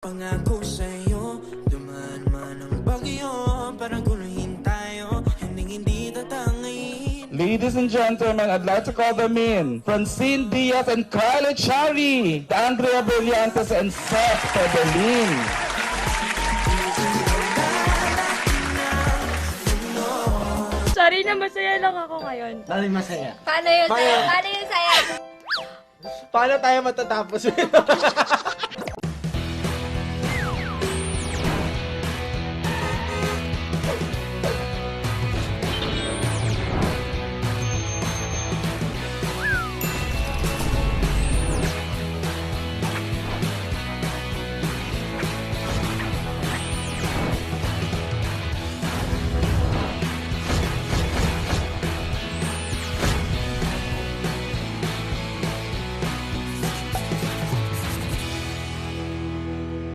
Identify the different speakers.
Speaker 1: Pangako sa'yo, dumaan man ang bagyo, parang guluhin tayo, hindi tatangayin.
Speaker 2: Ladies and gentlemen, I'd like to call them in. Francine Diaz and Carla Chari, Andrea Brillantes and Seth Pedelin.
Speaker 3: Sorry na, masaya lang ako ngayon.
Speaker 4: Dali masaya.
Speaker 3: Paano yun saya? Paano yun saya?
Speaker 4: Paano tayo matatapos?